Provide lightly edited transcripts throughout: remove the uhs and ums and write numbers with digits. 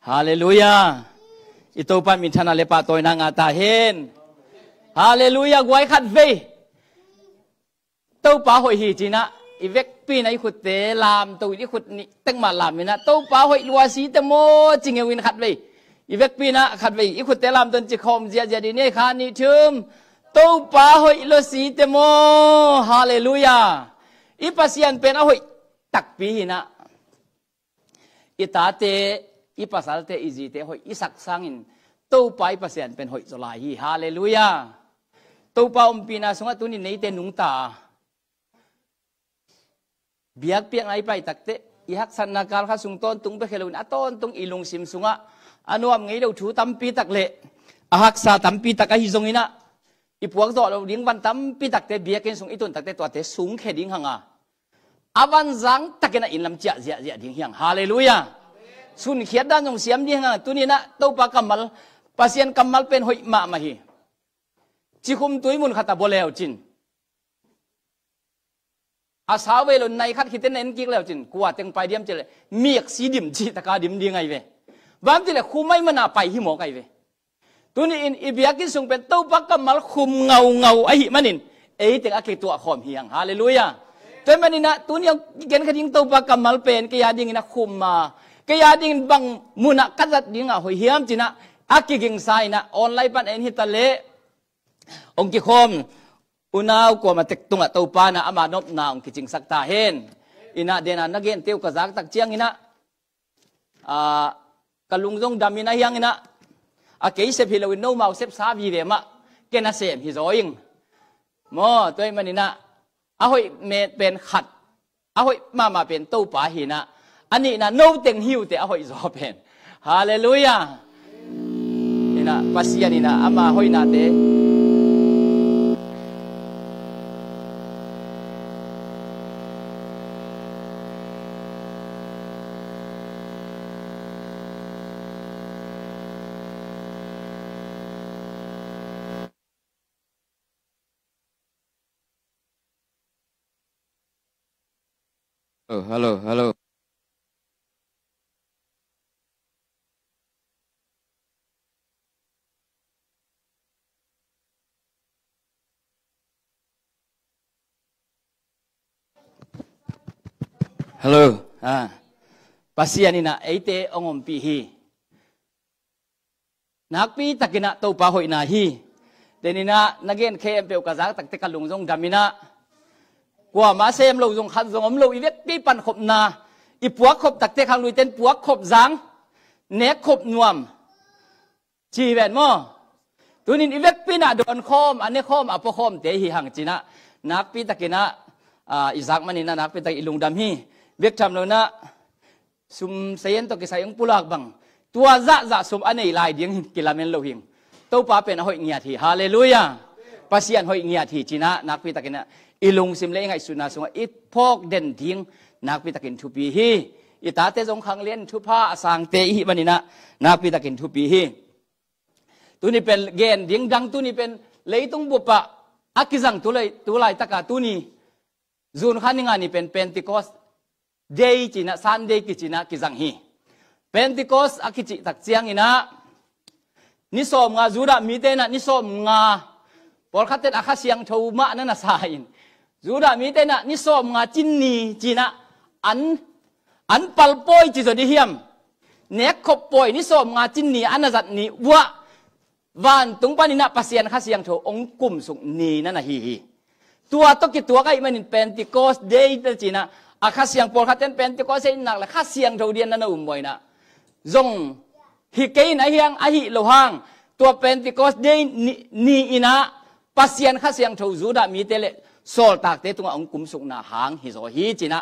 ฮาเลลูยาอิโตปันมิทนาเลปะตอยนางาตาเฮนฮาเลลูยากวยขัดเวเต้าป่าหอยฮีจีนะอีเวกปีนะอีขุดเตลามตัวอีขุดนี่ตั้งมาลามมินะเต้าป่าหอยลัวสีเตโมจิงเอวินขัดเวอีเวกปีนะขัดเวอีขุดเตลามตนจิคอมเจียเจียดีเนคานิทึมเต้าป่าหอยลัวสีเตโมฮาเลลูยาอีปัสยันเป็นอะหอยตักปีนะอีตาเตอีปัสสาวะเตอีจีเตหอยอีสักสังอินตู้ไปปัสยันเป็นหอยจลายฮีฮาเลลูยาตู้ปาอมปีนาสงตุนิเนเตนุงตาเบียกเปียงไอไปตักเตอีฮักสันนาการข้าสุงต้นตุงไปเคลุนอต้นตุงอีลุงซิมสุงะอนุมไงเราถูตั้มปีตักเละอาฮักซาตั้มปีตักไอฮิซงอินะอีพวกต่อเราเลี้ยงวันตั้มปีตักเตเบียกเกนสุงอีตุนตักเตตัวเตสูงแค่ดิ้งหังอาอาวันจังตักเกนะอินลำเจียเจียเจียดิ้งหังฮาเลลูยาสุนเขียดด้านจงเสียมดิ้งหังตุนี่นะตู้ปากำมัลปัสยันกำมัลเป็นหอยมามาฮีจิคุมตุยมุนขัตาโบเลวจินอาสาวเวลุนในขัดคิดเต้นเอ็นกิกแล้วจินกว่าเต็งไปเดียมเจเลยเมียกสีดิมจีตะกาดิมดีไงเวบางทีเลยคุมไม่มันอาไปหิมอกไงเวตัวนี้อินอิเบียกินส่งเป็นตู้ปักกำมัลคุมเงาไอหิมันอินเอ้ยแต่อาเกตัวขอมเฮียงฮาเลลูยาแต่มันนี่นะตัวนี้เกณฑ์ขยิงตู้ปักกำมัลเป็นกยาดิ่งนะคุมมากยาดิ่งบังมุนักกัดดิ่งอ่ะหอยเฮียมจินะอากิกิงไซนะออนไลน์ปันเอ็นฮิตาเลองกิคมอุณาวกว่ามาเตกตุงอะตัวปานะอามานบนาองกิจิงสักตาเฮนอินะเดนันนักเกนเตียวกะซักตักเจียงอินะกะลุงจงดามินะยังอินะอาเกยเซพิลวินโนมาเซฟซาวีเวมะเกนะเซมฮิโซอิงมอตัวมันอินะอาหอยเมเป็นขัดอาหอยมาเป็นตัวปาหินะอันนี้นะโนเต็งหิวแต่อาหอยโซเป็นฮาเลลูยาอินะปัสยานินะอามาหอยนาเตฮัลโหลฮัลโหลฮัลโหลปัสยานินะไอเตองอมปีฮีนักปีตักกินะตัวปะหอยนาฮีเดนินะนักเกนเคมเปียวกะซักตักเตกะลุงจงดามินะกว่ามาเซมเราจงขัดจงอมเราอีเวกปีปันขบนาอีปัวขบตักเตขังลุยเต้นปัวขบจังเนกขบนวมจีแวนมอตัวนี้อีเวกปีน่ะโดนคอมอันนี้คอมอปคอมเตหิหังจีนะนักปีตักกินะอิซักมันนี่นะนักปีตักอิลุงดำฮีเวกทำเรานะซุมเซียนตกิสายังปุลักบังตัวจะซุมอันนี้ลายเดียงกิลาเมนโลหิงตัวป้าเป็นหอยเงียทีฮาเลลูยาปัสยันหอยเงียทีจีนะนักปีตักกินะอีลุงซิมเลงไงสุนาสงอิพอกเด่นทิ้งนักพิตากินทุปีฮีอิตาเตจงขังเลียนทุพาสังเตหิมันนี่นะนักพิตากินทุปีฮีตัวนี้เป็นเกณฑ์ดิ้งดังตัวนี้เป็นเลยตุงบุปะอากิจังตัวเลยตัวลายตะกาตัวนี้จูนขันนี่งานนี่เป็นเพนติคอสเดย์จีนะซันเดย์กิจีนะกิจังฮีเพนติคอสอากิจิตักเจียงอินะนิสอมงาจูระมีเตนะนิสอมงาพอขัดเตอาคาเสียงทูมะนั่นน่ะสายจูดามีเตนะนิสอมงาจินนีจีนะอันปัลปอยจีจดีเฮียมเนกขบปอยนิสอมงาจินนีอันนั้นจัดนีวะวันตุงปานินะปัสยันข้าเสียงโถองกุมสุงนีนั่นน่ะฮีตัวตกิตัวก็อีมันเป็นติโกสเดย์จีนะอาคาเสียงปอลขัดเตนเป็นติโกสเซนนักละข้าเสียงโถเดียนนั่นน่ะบ่อยนะจงฮิเกย์นะเฮียงอหิโลหังตัวเป็นติโกสเดย์นีอินะปัสยันข้าเสียงโถจูดามีเตเลโซลตักเตตุงองกุมสุกนาหางฮิโซฮีจีนะ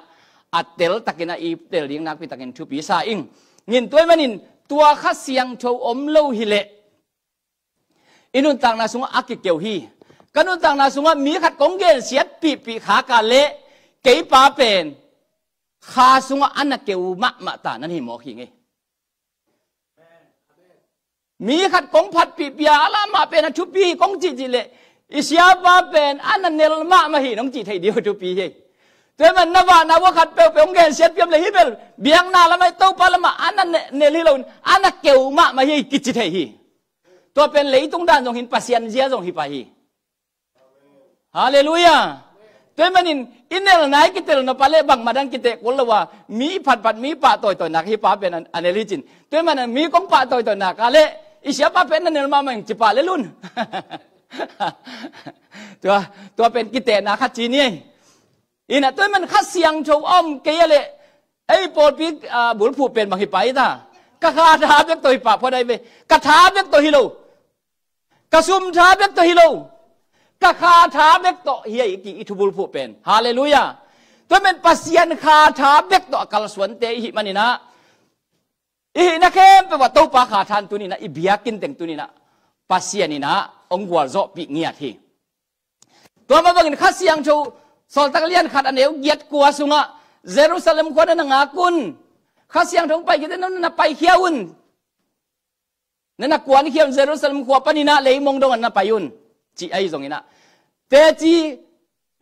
อัดเตลตักินะอีเตลเลียงนักพิตักินทุปีซาอิงเงินตัวมันนินตัวข้าเสียงโชอมโลฮิเลอินุนต่างนาสุงอากิเกียวฮีกันนุนต่างนาสุงมีขัดกงเกลเสียดปีขากาเละเกยปาเป็นคาสุงอันนักเกียวมะตานั่นหิมอขิงไงมีขัดกงผัดปียาละมาเป็นทุปีกงจีเลอิสยาบาเป็นอันนั้นเนลมามาหีน้องจีไทยเดียวทุปีเฮ แต่มันนว่านาว่าขัดเปลวเปลวเงินเสียเปรียบเลยฮิเบลเบียงนาละไม่โตปาละมาอันนั้นเนลิลอนอันนั้นเกี่ยวมาฮิกิจเทฮีตัวเป็นเลยตรงด้านตรงหินปัสยันเจียตรงฮิปะฮีฮาเลลูยาตัวมันอินเนลนายกิเตลนปาเลบังมาดังกิเตกุลว่ามีผัดมีปะตัวนักฮิปะเป็นอันเนลิจินตัวมันมีกงปะตัวนักอะไรอิเสียปะเป็นนั่นเนลมามันจิปะเลลุนตัวเป็นกิเตนาคัดจีนี่อินะตัวมันคัดเสียงโชว์อ้อมเกยเลยไอ้โปรปีบุญผูเป็นบางฮิปะอีตากะคาถาเบียกตัวฮิปะพอได้ไหมกะถาเบียกตัวฮิโลกะซุมถาเบียกตัวฮิโลกะคาถาเบียกตัวเฮียอีกอิทุบุลผูเป็นฮาเลลูยาตัวมันปัสยันคาถาเบียกตัวกัลสวนเตอิมันนี่นะอินะเข้มไปว่าตัวปาขาทานตัวนี้นะอิเบียกินแต่งตัวนี้นะปัสยันนี่นะองค์วัวโจปีเงียทีตัวมาบังอินข้าเสียงโชสอลตักเลียนขัดอันเดียวเกียรติกัวสุงะเยรูซาเล็มคนนั้นงากุนข้าเสียงทงไปกินนั้นน่ะไปเขียวุนนั่นน่ะกวนเขียวเยรูซาเล็มขวบปนินะเลยมองดงอันน่ะไปยุนจีไอตรงนี้นะเตจี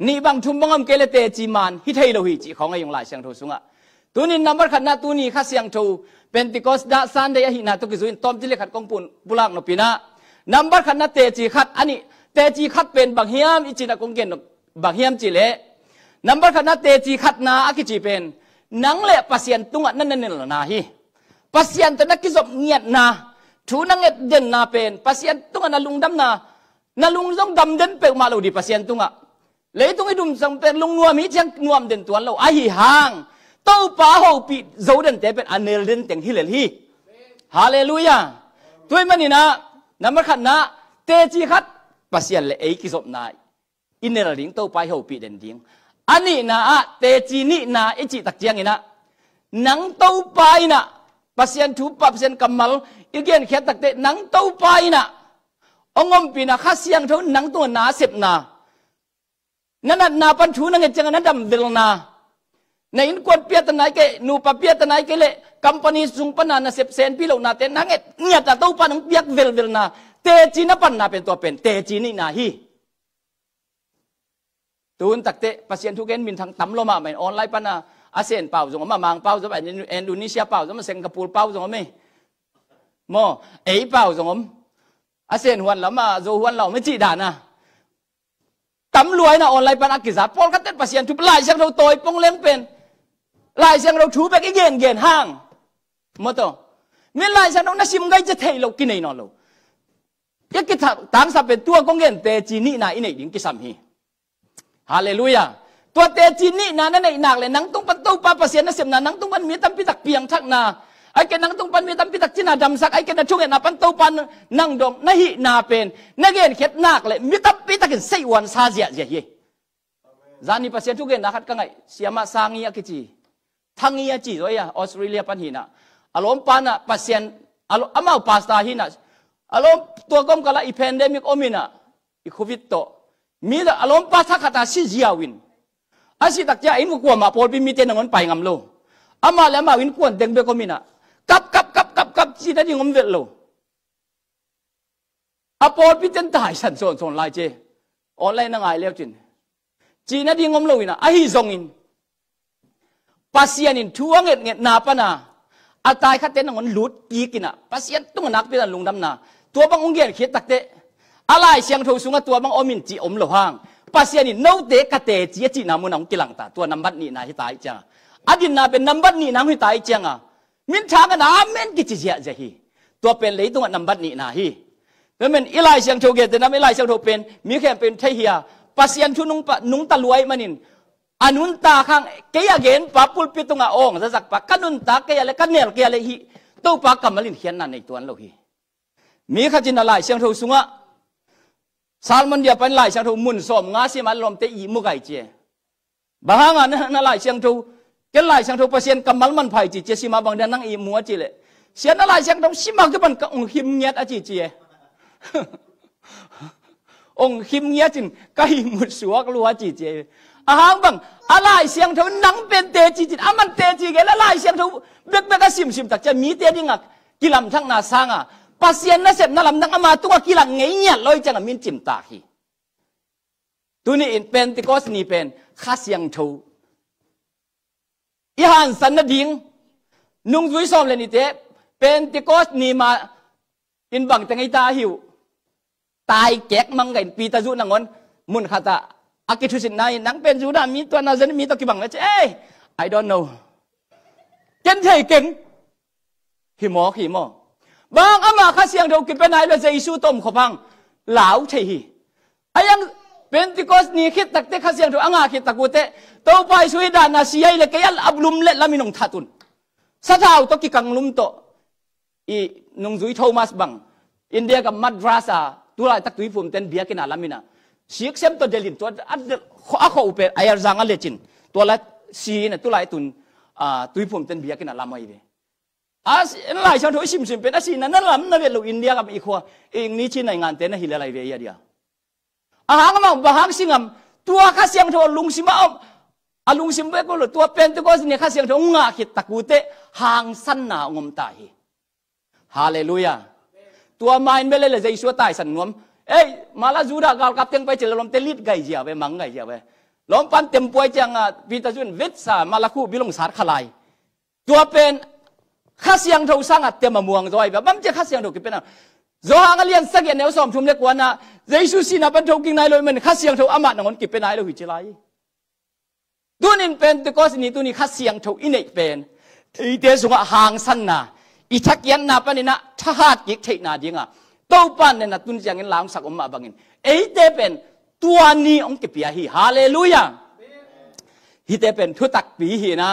นี่บางชุมบางอมเกลเตจีมันฮิตให้เราฮิจีของไอ้ยงหลายเสียงโทสุงะตัวนี้นับขัดนะตัวนี้ข้าเสียงโทเป็นติโกสดาซันเดียหินะตุกิซุนตอมจิเลขัดกองปุ่นบุลักนปีนะนับขัดนะเตจีขัดอันนี้เตจีขัดเป็นบางเฮียมอิจินะกงเกนบางเฮียมจิเลนับขัดนะเตจีขัดนาอากิจิเป็นนังเละปัสยันตุงะนั่นนั่นละนาฮีปัสยันตัวนักกิจบเงียดนาทูนังเอ็ดเดินนาเป็นปัสยันตุงะนาลุงดำนาลุงต้องดำเดินเปลมาเราดีปัสยันตุงะเลยตุงไอ้ดุมสังเป็นลุงนัวมีเชียงนัวมเดินตัวเราไอ้ห่างเต้าป่าหูปีโจเดินแต่เป็นอันเนลเดินแต่งฮิเลฮีฮาเลลูยาตัวมันนี่นะนับขัดนะเตจีขัดปัสยันเลยไอ้กิจบนายอินเนลลิงเต้าป่าหูปีเดินดิ้งอันนี้นะเตจีนี่นะไอจิตักเจียงนี่นะนังเต้าไปนะปัสยันทูปัสยันกำมัลอีกอย่างแค่ตักเตนังเต้าไปนะองค์ปีนะข้าเสียงเท่านังตัวนาเสพนานั่นนาปัญชูนังเจังนั้นดำเดลนาในอินควรเปียตนายเกนูปะเปียตนายเกเลกัมปานีสุงปนานาเสพเซนพิโลนาเตนังเงียแต่เต้าปานังเปียกเวลนาเตจีนับปันนาเป็นตัวเป็นเตจีนี่นาฮีตูนตักเตะปัสยันทุกเกนมินทางตั้มลมาไม่ออนไลน์ปนะอาเซียนเป่าส่งมามังเป่าส่งมาอินโดนีเซียเป่าส่งมาสิงคโปร์เป่าส่งมาไม่โมเอ๋เป่าส่งมาอาเซียนหวนแล้วมาโจหวนเราไม่จีด่านะตั้มรวยนะออนไลน์ปนะกิจการพอลคัตเตปัสยันทุกลายเสียงเราโตยปงเลี้ยงเป็นลายเสียงเราถูไปกี่เย็นห้างมอโตมีลายเสียงเราหน้าชิมไงจะเทเรากินไอ้นอนเรายักกิจต่างสับเป็นตัวกงเงินเตจีนี่นาอินเองดิ้งกิสามีฮาเลลูยาตัวเตจินี่นานั่นไอ้หนักเลยนังตุ้งปันตู้ปาปัสยันนั่นเสียนานังตุ้งปันมีตั้มพิตักเปียงทักนาไอ้แกนังตุ้งปันมีตั้มพิตักจีนาดำสักไอ้แกนั่งช่วงนาปันตู้ปันนั่งดงนั่งหินาเป็นนั่งเงินเข็ดหนักเลยมีตั้มพิตักเห็นไส้วันซาเจียเจียจานี่ปัสยันทุกเงินนะครับกันไงเสียมาสางเงียกิจีทั้งเงียจีด้วยออสเตรเลียปันหินะอารมณ์ปันอ่ะปัสยันอารมณ์อามาปัสตาหินะอารมณ์ตัวกรมกะละอีแพนเดมิกโอมินะอีโควิดโตมีแต่อารมณ์ปัสสักขตาซิจิอาวินอาศิตักจะอินกูกลัวมาพอปีมีเจนงอนไปงำโลอามาแล้วมาวินกวนเต็งเบก็มีนะกับสิได้ยิงงมเวลโลอาพอปีเจนตายสันส่วนลายเจออนไลน์นั่งไงเลี้ยวจินจีน่ายิงงมโลวินะไอฮิซงอินปัสยันอินทัวเง็ดนาปนาอาตายขัดเต้นงอนหลุดยีกินะปัสยันตุ้งนักเป็นลุงดำนาตัวบางองค์เกียรเขียตักเตอะไรเสียงทูสุงตัวบางอมินจีอมโลหางปัสยันอินโนเตกเตจีจีนามุนองกิลังตาตัวนับบัดนี้นาฮิตายจังอดินนาเป็นนับบัดนี้นางฮิตายจังมินทางกันนาเมนกิจิเจียเจฮีตัวเป็นเลยตัวนับบัดนี้นาฮีแล้วมันอิไลเสียงโชเกตนะอิไลเสียงโชเป็นมีแค่เป็นไทเฮียปัสยันชุนุงตะลวยมันินอนุนตาข้างเกียเกนปับปุลปิตุงาองจะสักปักกันุนตาเกียเลกันเนลเกียเลฮีตู้ปักกำมลินเขียนนั่นในตัวนั้นเราฮีมีขจินอะไรเสียงโชสุงะซาลมันเดียเป็นลายเสียงทูมุนสมงาสิมันลมเตอีมุกไอเจบางงานนั่นลายเสียงทูเกลายเสียงทูเปอร์เซ็นต์กำมัลมันไผ่จีเจสิมาบางเดือนนั่งอีมัวจีเลยเสียนั่นลายเสียงทูสิมาก็มันก็องหิมเงียดอจีเจองหิมเงียดจินก็หิมุดสัวกลัวจีเจอาหางบังอะไรเสียงทูนังเป็นเตจีจิอามันเตจีเกลลายเสียงทูเบกก็ซิมตักจะมีเตดิงักกิลำทั้งนาสางปัสยันนั่นเสพนั่นลำนังอามาตัวกิลังเงียลอยจังมินจิมตาฮีตัวนี้เป็นติโกสนี่เป็นข้าเสียงทู อีหันสันนดิ่งนุ่งจุยซ้อมเลยนี่เตะเป็นติโกสนี่มาอินบังแต่ไงตาหิวตายแก๊กมังไงปีตาจุนังอนมุนขาตาอากิทุสินนายนังเป็นจุดามีตัวนาจันมีตัวกี่บังเลยเอ้ย I don't know เก่งเท่เก่งหิมอบางอามาข้าเสียงเรากินเป็นนายเลยจะอิสุต้มขบังเหลาเท่ไอ้ยังเป็นติโกสนี่คิดตักเตะข้าเสียงเราอ่างคิดตักกูเตะตัวไปสุยดานาเสียเลยแกยัลอับลุมเล็ดละมินงทัตุนสะท้าวตัวกิกังลุมโตอีนงจุยโทมัสบังอินเดียกับมัดราซาตัวไรตักตุยผมเต้นเบียกินอาลามินะสิกเซมตัวเดลินตัวอัดข้อเขาอุปไออาร์จังอัลเลจินตัวละซีน่ะตัวไรตุนตุยผมเต้นเบียกินอาลามาอีเวหลายชาวโถชิมเป็นอาชีพนั่นละนั่นเป็นลูกอินเดียกับอีกคนเองนี่ชิ้นในงานเต้นฮิเลไลเวียเดียอาหารมาบางสิ่งตัวข้าเสียงโถลุงซิมาลุงซิมเบก็เลยตัวเป็นตัวก็เนี่ยข้าเสียงโถงาขิดตะกูเตหางสั้นหนางมตายฮาเลลูยาตัวไม่เบลเลยจะชัวตายสันงมเอ้ยมาลาจูดากาลกับเตียงไปเจอลมเตลิดไก่เจียวไปมังไก่เจียวไปลมปันเต็มป่วยจังปีตาจุนวิทสามาลาคูบิลงสารขลายตัวเป็นข้าเสียงโถสังอัดเต็มม่วงจอยแบบมันจะข้าเสียงโถกี่เป็นอะจอยอันเลียนสักอย่างแนวสอมทุ่มเล็กกว่านะเยซูสินะเป็นโถกิ่งนายเลยมันข้าเสียงโถอามัดนงกี่เป็นนายเลยหิจิไลตัวนี้เป็นตัวก็สินี่ตัวนี้ข้าเสียงโถอินเอกเป็นอีเดียสงหางสั้นนะอีทักยันนาปนินะทหารกิกเทนาดีงะโตปันเนี่ยนะตุนจังเงินล้างสักอมมาบังเงินเอเดเป็นตัวนี้องค์เปียฮีฮาเลลูยาฮิเดเป็นทุตักปีฮีนะ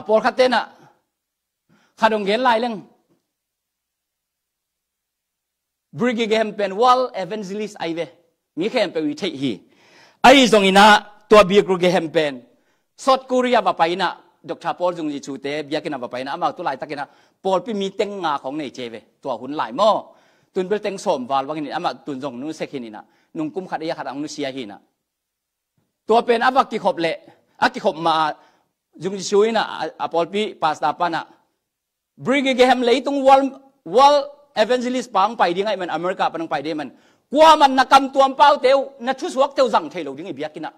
ปอลคัตเตนะขาดงเงินลายเรื่องบริกิเกมเป็นวอลเอเวนซิลิสไอเวมีแค่เป็นวิธีฮีไอตรงนี้นะตัวบีกรุเกมเป็นสดกุริยาบไปนะดรปอลจงจิชูเตบียกินาบไปนะอามาตัวลายตะกินะปอลไปมีเต็งงาของในเจเวตัวหุ่นหลายหม้อตุนเป็นเต็งสมวาลว่างี้อามาตุนจงนู้นเซกินีนะนุ่งกุ้มขัดยาขัดอังนุเซียฮีนะตัวเป็นอาบักกิขบเละอากิขบมาจงจิชูนะปอลปีปาสตาปานะบริกิเกมเลยตรงวอลเอเวนซิลิสปังไปดีไงมันอเมริกาปังไปดีมันกว่ามันนักกำตัวเป้าเตียวนัดชุสวกเตียวสั่งเทโลดิ้งไอเบียกินะ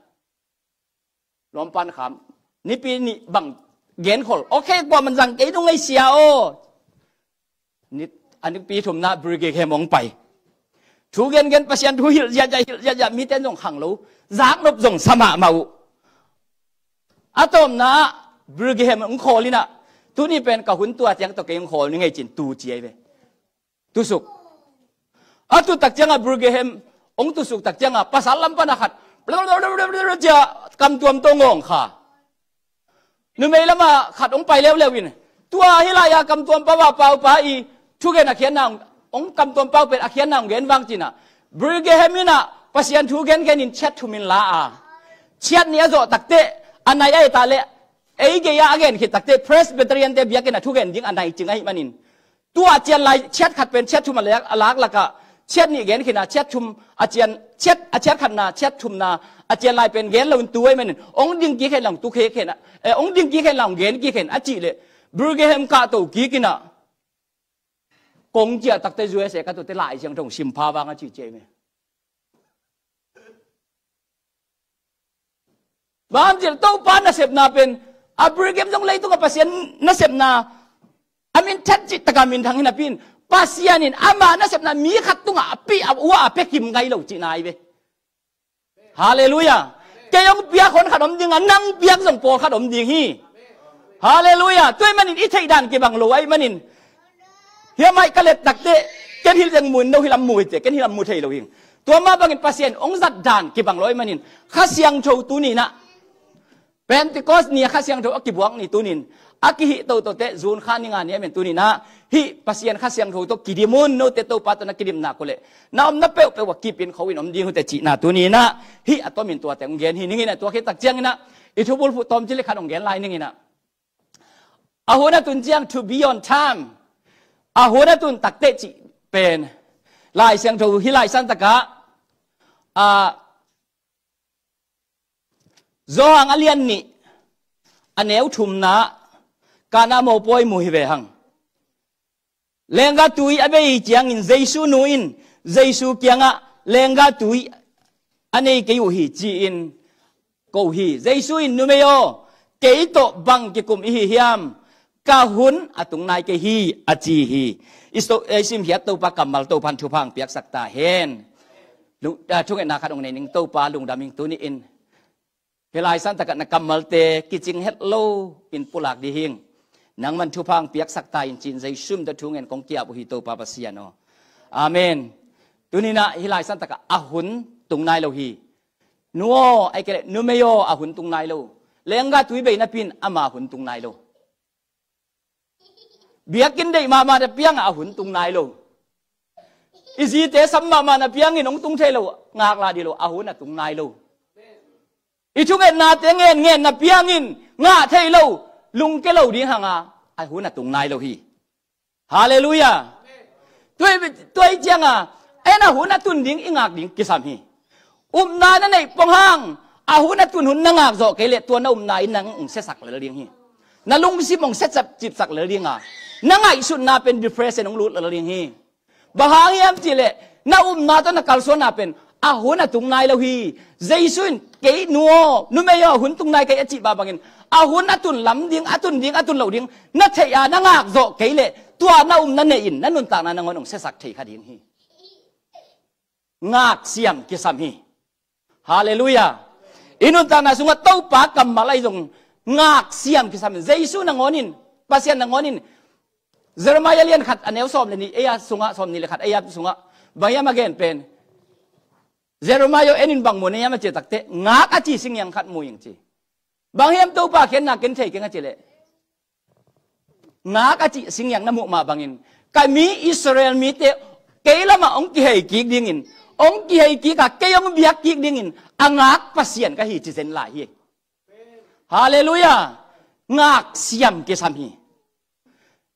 ล้อมปันขำนี่ปีนี่บังเกณฑ์คนโอเคกว่ามันสั่งเกณฑ์ตรงไอเสียโอนี่อันนี้ปีถุมนาบริเกแค่มองไปถูกเกณฑ์ประชันถูกอย่ามีแต่ส่งขังรู้รักนบส่งสมาเมาอะตอมนะบริเกแค่มองโคลินะตัวนี้เป็นกับหุ่นตัวยังตัวเกงโคนี่ไงจินตูเจียไปตุสุกอะตุตักจังบริเกแค่องตุสุกตักจังภาษาลำปนักขัดจะกำตัวตรงงค่ะนึกไม่ละมาขัดองไปแล้ววินตัวฮิลายากำตัวเปล่าเปล่าไปอีทุกเกณฑ์อาเขียนนางองกำตัวเปล่าเป็นอาเขียนนางเกณฑ์วางจีน่ะบริเกมินะภาษาทุกเกณฑ์นินเช็ดทุมินลาเช็ดเนี้ยโจตักเตอันไหนไอ้ตาเล่ไอ้เกียร์เกณฑ์คิดตักเตเพรสเบตเรียนเตบียกันนะทุกเกณฑ์ยิงอันไหนจึงไอ้มันนินตัวเจียนลายเช็ดขัดเป็นเช็ดทุมันเล็กลักละกะเช็ดนี่เกณฑ์ขีดนะเช็ดทุมอาเจียนเช็ดขัดนาเช็ดทุมนาอาเจียนลายเป็นเกณฑ์เราตัวไอ้มันองดิงกี่แค่หลังตุเคแค่นะองดิงกี่แค่หลังเกณฑ์กี่แค่อาจีเลยบริเกมกาตัวกี่กินะกงเจียตักเตจุเอเสกตัวเตลายเชียงตรงชิมพาวางอาจีเจมั้ยบางทีตัวปานนัเสพนาเป็นบริเกมต้องเลยตัวกับภาษานัเสพนาอามินชัดจิตตะการมินทางหินปินภาษานินอามานัเสพนามีขัดตุงปีว่าเป็กิมไงเราจีนายเวฮาเลลูยาแกยังเปียคนขนมดิงนั่งเปียส่งโปขนมดิงฮีฮาเลลูยาตัวมันอิทธิดานกีบังโลไอมันนินเฮียไม่กระเล็ดตักเตะแกที่ยังมุนเราที่ลำมวยเตะแกที่ลำมวยเทเราเองตัวมาบังอินภาษาองค์จัดดานกีบังโลไอมันนินข้าเสียงโชว์ตัวนี้นะเป็นติโกสเนี่ยข้าเสียงโชว์อักกิบวังนี่ตัวนี้อักกิฮิโตเตะซูนข้านี่งานเนี่ยเป็นตัวนี้นะฮิภาษาข้าเสียงโชว์ตัวกิดิมุนโนเตโตปัตนากิดิมนาโคเลน้ำนับเปลว่ากีเป็นเขาวินอมดีหัวแต่จีน่าตัวนี้นะฮิอัตตัวมินตัวแต่องเกนฮินี่นะตัวคิดตักเจียงนะอิทุบุลฟุตอมจิเลขันองเกนลายนี่นะอาหัวนั่นตุนเจียง to be on time อาหัวนั่นตุนตักเตจิเป็นลายเสียงโชว์ฮิลายสันตะกะโจฮังอเลียนนี่อันเอวทุมนะการนาโมปอยมุฮิเวหังเลงกาตุยอเบยจียงอินเจสูนูอินเจสูเกียงะเลงกาตุยอันนี้ก็อยู่ฮีจีอินกูฮีเจสูอินนูเมโย เกยโตบังกิกุมอิฮิยามกาหุนอตุงนายเกฮีอจีฮีอิสโตเอซิมเฮียโตปะกัมมัลโตพันธุพังเปียกสักตาเฮนลุช่วงนาคัดองในนิงโตปาลุงดามิงตุนี่อินเฮลายสันตะกันกัมมัลเตกิจิงเฮตโลอินปุลักดีหิงนังมันทุพังเปียกสักตาอินจินใจซุ่มตะทุงเงินกงเกียบุฮิโตปาปัสยาโนอาเมนตุนี่นะเฮลายสันตะกันอาหุนตุงนายโลฮีนัวไอเกเลนัวเมโยอาหุนตุงนายโลเลงกาตุยเบนับปินอามาหุนตุงนายโลเบียกินได้มาเปียงอาหุนตุงนายโลอิสิเตสัมมาเปียงอินองตุงเทโลงากลาดีโลอาหุนตุงนายโลอิชุเงินนาเตงเงินนาเปียงอินงาเทโลลุงเกโลดีหังอาหุนตุงนายโลฮีฮาเลลูยาตัวเจียงเอ็นอาหุนตุนดิ้งอิงากดิ้งกิสามฮีนานั่นไอ้ปองห้างอาหุนตุนหุนนางากโจเกเลตัวน่านาอินังเสสักเลยดิ้งฮีนาลุงสิมองเสจับจิบสักเลยดิ้งนางไอสุนนาเป็นดิเพรสนองรูดเลยดิ้งฮีบางอย่างยามจิเลน่านาตัวนักการสวนนาเป็นอาหุนตุงนายโลฮีเจสุนเกยนัวนุ่มเมยอหุนตุงนายเกยจิบาบังอินอาหุนตุนลำดิ้งอาตุนดิ้งอาตุนเหล่าดิ้งนัทเทียนางากโจเกเลตัวน่านั่นเองนั่นนุนต่างนั้นงอนเสสักเทคดิ้งฮีงากเสียมกิสามฮีฮาเลลูยาอินุนตานาสุงะเต้าปากกัมมาไลจงงากเสียมกิสามเจสุนงอนินปัสยันงอนินเจอร์มายาเลียนขัดอันเอลซอมเลยนี่เอียสุงะซอมนี่เลยขัดเอียสุงะบางอย่างมาเกณฑ์เป็นเจอร์มายาเอ็นินบางโมเนี่ยมาเจตักเตะงากอาจีสิงยังขัดมูยังจีบางอย่างเต้าปากเข็นนักเข็นเทกันอาจีเลยงากอาจีสิงยังน้ำมุมาบางอินกายมีอิสราเอลมีเตะเกลมาองค์กิเฮกิกดิ่งอินองค์กิเฮกิกะเกยองเบียกิกดิ่งอินอังากปัสยันก็ฮีจิเซนลายฮีฮาเลลูยางากเสียมกิสามี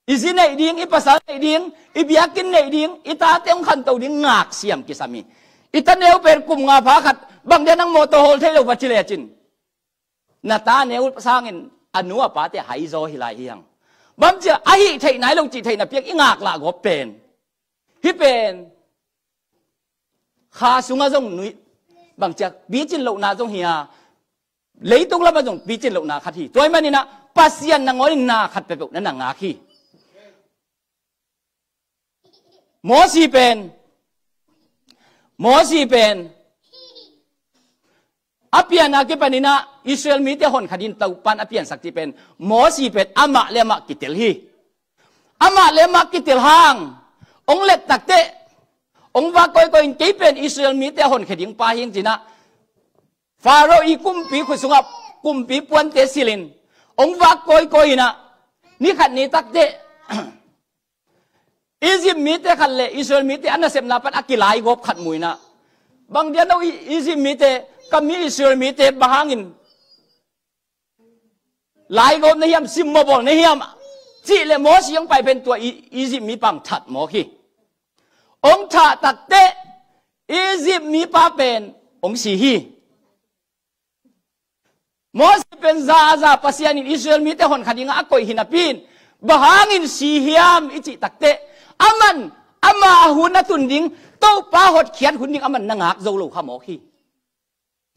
อิสินในดิ่งอิปัสสาวะในดิ่งอิบิยากินในดิ่งอิตาเตงขันตัวดิ่งงากเสียมกิสามีอิตาเนวเป็นกลุ่มงาพาขัดบางเดือนนั่งโมโตโฮลเทเลวัชิเลจินนาตาเนวสร้างอินอนุอาปาเตหายโซฮิลายฮียังบางเจ้าไอ้ไทยไหนลงจีไทยน่ะเปียกอิงากละก็เป็นฮิเป็นข้าสุงะจงนุยบางเจ้าบีจินโลนาจงเฮียเลยตุกละบางจงบีจินโลนาขัดฮีตัวมันนี่นะปัสยันนางอนินาขัดไปปุ๊บนั่นนางาคีโมซีเป็นอภิยานาเก็บปนินะอิสราเอลมีแต่คนขัดินเตาปันอภิยานสักที่เป็นโมซีเป็นอามาเลมากิเตลฮีอามาเลมากิเตลหางองเล็ดตักเตะองว่าก้อยเก็บเป็นอิสราเอลมีแต่คนขัดินปาหิงจีนะฟาโรอีกุมปีขุสุงับกุมปีปวนเตซิลินองว่าก้อยนะนี่ขัดนี้ตักเตะอียิปต์มีแต่ขัดเลยอิสราเอลมีแต่อันนั้นเสพนาปันอักิลายกบขัดมวยนะบางเดือนเราอียิปต์มีแต่ก็มีอิสราเอลมีแต่บางอินหลายกบในเฮียมซิมมาบอกในเฮียมจีเลโมสยังไปเป็นตัวอียิปต์มีปังถัดหมอขี้องค์ถัดตักเตะอียิปต์มีป้าเป็นองค์สีฮีโมสเป็นซาปัสยานินอิสราเอลมีแต่คนขัดยิงอักกอยหินาปินบางอินสีเฮียมอิจิตักเตะอามันอามาหุนตุนดิงโตป้าหดเขียนหุนดิงอามันนางากโจโลข้าหมอขี้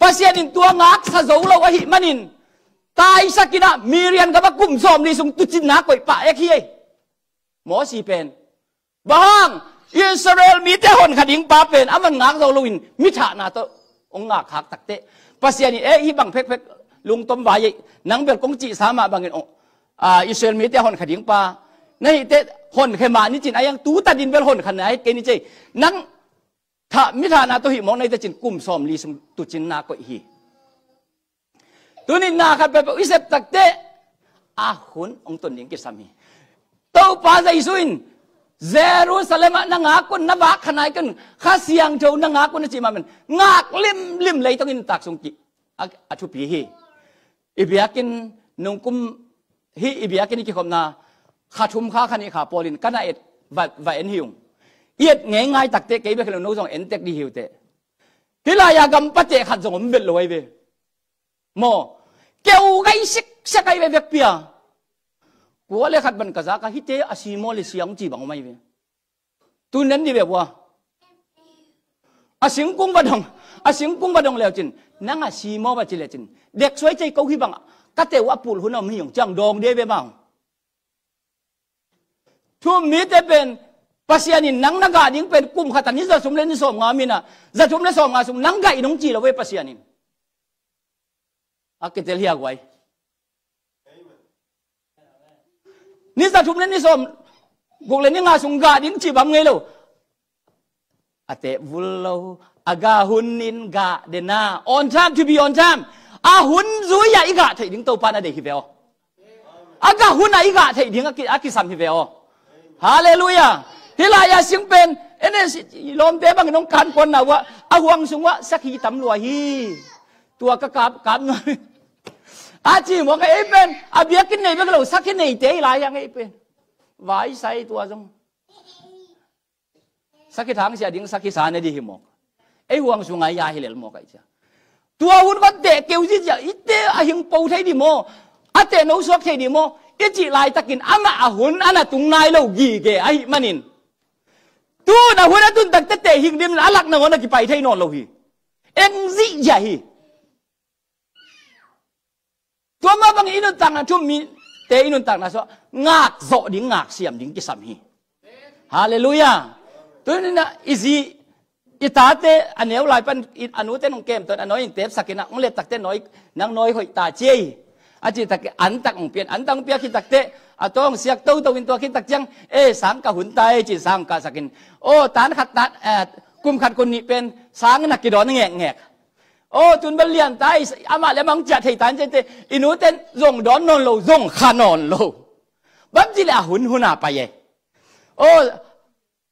ปัสยานินตัวงากสะโจโลวะหิมันินตายสักกินะมีเรียนกับว่ากุมซอมดีสุงตุจินนักกอยปะเอขี้หมอสีเป็นบางอิสราเอลมีแต่คนขัดยิงป้าเป็นอามันงากโจโลวินมิถานาโตองงากหักตักเตะปัสยานินฮีบังเพกลุงต้มวายนังเบลกงจีสามาบางเงินอิสราเอลมีแต่คนขัดยิงป้าในเตะคนเขมานี่จินอายังตูตัดดินเป็นคนขนาดเกณฑ์นี่เจนังถ้ามิถานาตัวหิมองในแต่จินกุมซอมลีสมตุจินนาก็ฮีตัวนี้นาขัดไปอิเซปตักเตะอาหุนองตนยิงกิสามีเต้าป้าใจสุนเยรูซาเล็มนางากุนนบากขนาดกันข้าเสียงเจ้านางากุนจิมามันงากลิมเลยต้องอินตักสงกิอาชุปีฮีอิบิยากินนุงกุมฮีอิบิยากินกิคมนาขาชุมข้าขันอีขาปอลินกันน่าเอ็ดวัยเอ็นหิวเอียดง่ายตักเตะเก็บไปขลุ่นนู้ส่งเอ็นเต็กดีหิวเตะฮิลายากำปัจเจขัดส่งมันเบ็ดลอยไปโมเกี่ยวไก่สิกสักไก่ไปเวกเปียกัวเลยขัดบันกระซักฮิเตอสีโมลิเสียงจีบังไม่ไปตัวนั้นดีแบบว่าอาสิงกุ้งบดงแล้วจินนั่งอาสีโมบัจเจเลยจินเด็กสวยใจเขาฮิบัง ก็เตว่าปูลหุ่นเอามีอย่างจังดองเดียบบ้างทุ่มมีแต่เป็นปัสยานินนังนักการยิ่งเป็นกลุ่มขัดนี้จะสมเลนสมงามินะจะสมเลนสมงาสมนังไก่น้องจีเราเว้ปัสยานินอากิเตลียกไว้นี่จะสมเลนนี่สมบุกเลนนี่งาสงกายิ่งจีบำไงลูอาเตวุลโลอากาหุนนินกาเดน่า on time to be on time อาหุนซุยอีกาเถิดดิ้งโตปานาเดฮิเวลอากาหุนอีกาเถิดดิ้งอากิสัมฮิเวลฮาเลลูยาฮิลายาสิงเป็นเอ็นเอสลมเตบังน้องการคนน่ะว่าอาหวังสงว่าสักฮีตำรวจฮีตัวกะกับหน่อยอาจีบอกไอ้เป็นอาเบียกินไหนเป็นเราสักกินไหนเตะหลายอย่างไอ้เป็นไว้ใส่ตัวจงสักที่ทางเสียดิ้งสักที่สารในดีหิมอกไอ้หวังสงไงยาฮิเลลมอกไอ้เจ้าตัวหุ่นก็เตะเกี่ยวจีจ้าอีเตะอาหิงปูไทยดีโมอาเตะโนสวกไทยดีโมอีจีลายตะกินอามาอาหุ่นอันน่ะตุงนายเรากีเกไอ้มันินตัวน่ะหุ่นตุนตักเตะหิงดิมอาลักน่ะคนน่ะกี่ไปไทยนอนเราฮีเอ็งซิใหญ่ตัวมาบางอินุตังนะทุ่มมีเตอินุตังนะสวงากโซดิ้งงากเสียมดิ้งกิสามฮีฮาเลลูยาตัวนี้นะอิซีอิตาเตอันเนี้ยลายเป็นอนุเตนของเกมตัวอันน้อยอินเตปสักกินะองเล็ดตักเตน้อยนางน้อยหอยตาเจียอาจิตักอันตักองเปลี่ยนอันตักเปียคิดตักเตอะต้องเสียกตัววินตัวคิดตักจังสังกะหุ่นตายจิสังกะสักกินโอ้ตานขัดตัดกุมขัดคนนี้เป็นสังนักกิดอนแงกแงกโอ้ตุนบัลเลียนตายอามาแล้วมังจัดให้ตานเจเตอินุเตนส่งดอนนอนโลส่งขานอนโลบัมจิเลหุ่นหุ่นอาไปเยโอ้